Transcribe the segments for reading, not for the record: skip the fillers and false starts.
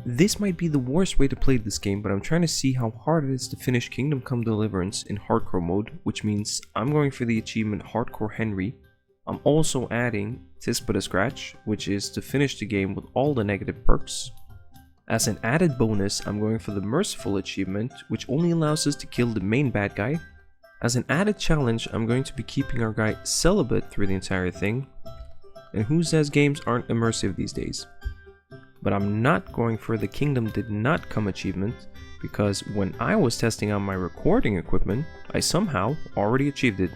This might be the worst way to play this game, but I'm trying to see how hard it is to finish Kingdom Come Deliverance in hardcore mode, which means I'm going for the achievement Hardcore Henry. I'm also adding Tis But a Scratch, which is to finish the game with all the negative perks. As an added bonus, I'm going for the Merciful achievement, which only allows us to kill the main bad guy. As an added challenge, I'm going to be keeping our guy celibate through the entire thing. And who says games aren't immersive these days? But I'm not going for the Kingdom Did Not Come achievement, because when I was testing out my recording equipment, I somehow already achieved it.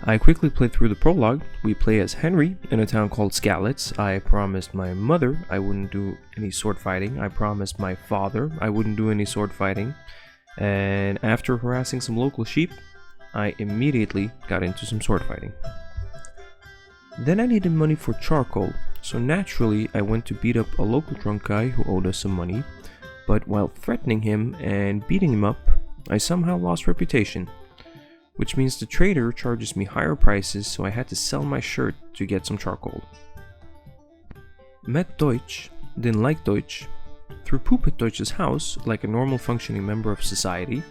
I quickly played through the prologue. We play as Henry in a town called Skalitz. I promised my mother I wouldn't do any sword fighting. I promised my father I wouldn't do any sword fighting. And after harassing some local sheep, I immediately got into some sword fighting. Then I needed money for charcoal, so naturally I went to beat up a local drunk guy who owed us some money, but while threatening him and beating him up, I somehow lost reputation, which means the trader charges me higher prices, so I had to sell my shirt to get some charcoal. Met Deutsch, didn't like Deutsch, threw poop at Deutsch's house like a normal functioning member of society,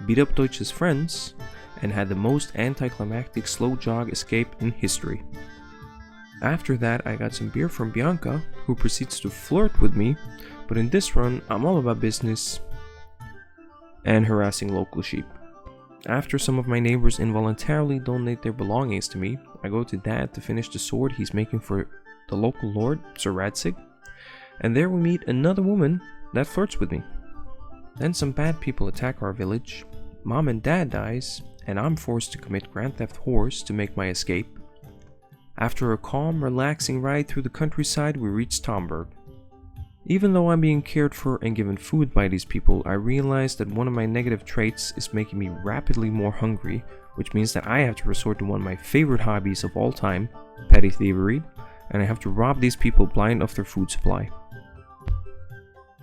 beat up Deutsch's friends, and had the most anticlimactic slow jog escape in history. After that, I got some beer from Bianca, who proceeds to flirt with me, but in this run, I'm all about business and harassing local sheep. After some of my neighbors involuntarily donate their belongings to me, I go to Dad to finish the sword he's making for the local lord, Sir Radzig, and there we meet another woman that flirts with me. Then some bad people attack our village, Mom and Dad dies, and I'm forced to commit Grand Theft Horse to make my escape. After a calm, relaxing ride through the countryside, we reach Tomberg. Even though I'm being cared for and given food by these people, I realize that one of my negative traits is making me rapidly more hungry, which means that I have to resort to one of my favorite hobbies of all time, petty thievery, and I have to rob these people blind of their food supply.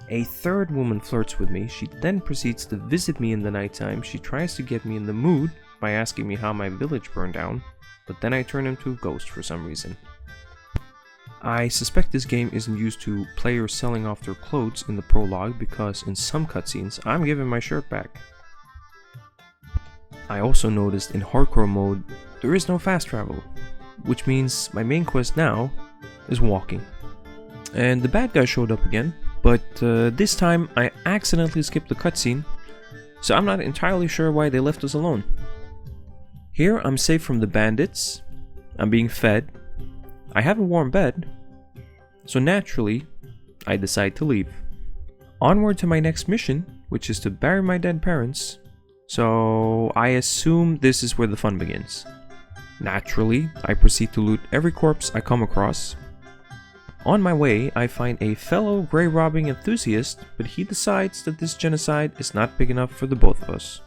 A third woman flirts with me. She then proceeds to visit me in the nighttime. She tries to get me in the mood by asking me how my village burned down, but then I turn into a ghost for some reason. I suspect this game isn't used to players selling off their clothes in the prologue, because in some cutscenes I'm giving my shirt back. I also noticed in hardcore mode there is no fast travel, which means my main quest now is walking. And the bad guy showed up again, but this time I accidentally skipped the cutscene, so I'm not entirely sure why they left us alone. Here I'm safe from the bandits, I'm being fed, I have a warm bed, so naturally I decide to leave. Onward to my next mission, which is to bury my dead parents, so I assume this is where the fun begins. Naturally, I proceed to loot every corpse I come across. On my way, I find a fellow grave robbing enthusiast, but he decides that this genocide is not big enough for the both of us.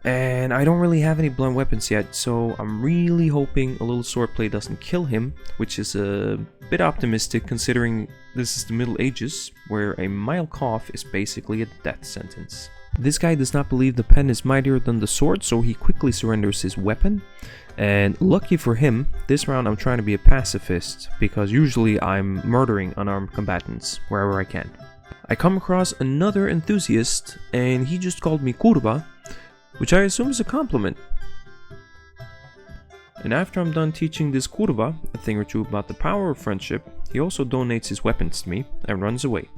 And I don't really have any blunt weapons yet, so I'm really hoping a little swordplay doesn't kill him, which is a bit optimistic considering this is the Middle Ages, where a mild cough is basically a death sentence. This guy does not believe the pen is mightier than the sword, so he quickly surrenders his weapon. And lucky for him, this round I'm trying to be a pacifist, because usually I'm murdering unarmed combatants wherever I can. I come across another enthusiast, and he just called me kurva, which I assume is a compliment. And after I'm done teaching this kurva a thing or two about the power of friendship, he also donates his weapons to me and runs away.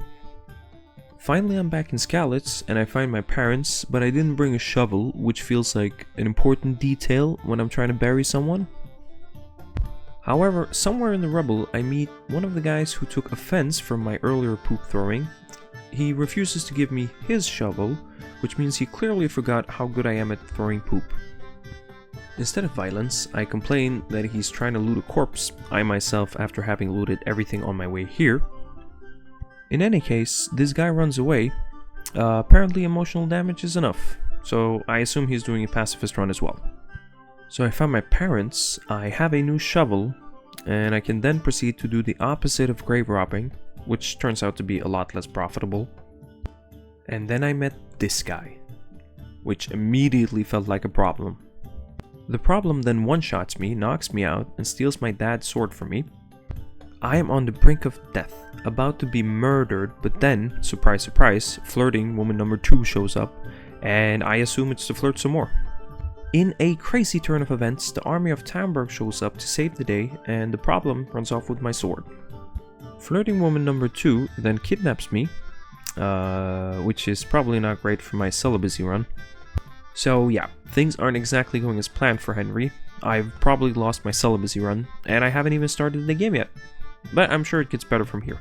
Finally I'm back in Skalitz and I find my parents, but I didn't bring a shovel, which feels like an important detail when I'm trying to bury someone. However, somewhere in the rubble I meet one of the guys who took offense from my earlier poop throwing. He refuses to give me his shovel, which means he clearly forgot how good I am at throwing poop. Instead of violence, I complain that he's trying to loot a corpse, I myself after having looted everything on my way here. In any case, this guy runs away. Apparently emotional damage is enough, so I assume he's doing a pacifist run as well. So I found my parents, I have a new shovel, and I can then proceed to do the opposite of grave robbing, which turns out to be a lot less profitable. And then I met this guy, which immediately felt like a problem. The problem then one-shots me, knocks me out, and steals my dad's sword from me. I am on the brink of death, about to be murdered, but then, surprise surprise, flirting woman number 2 shows up, and I assume it's to flirt some more. In a crazy turn of events, the army of Tamberg shows up to save the day, and the problem runs off with my sword. Flirting woman number 2 then kidnaps me, which is probably not great for my celibacy run. So yeah, things aren't exactly going as planned for Henry. I've probably lost my celibacy run, and I haven't even started the game yet. But I'm sure it gets better from here.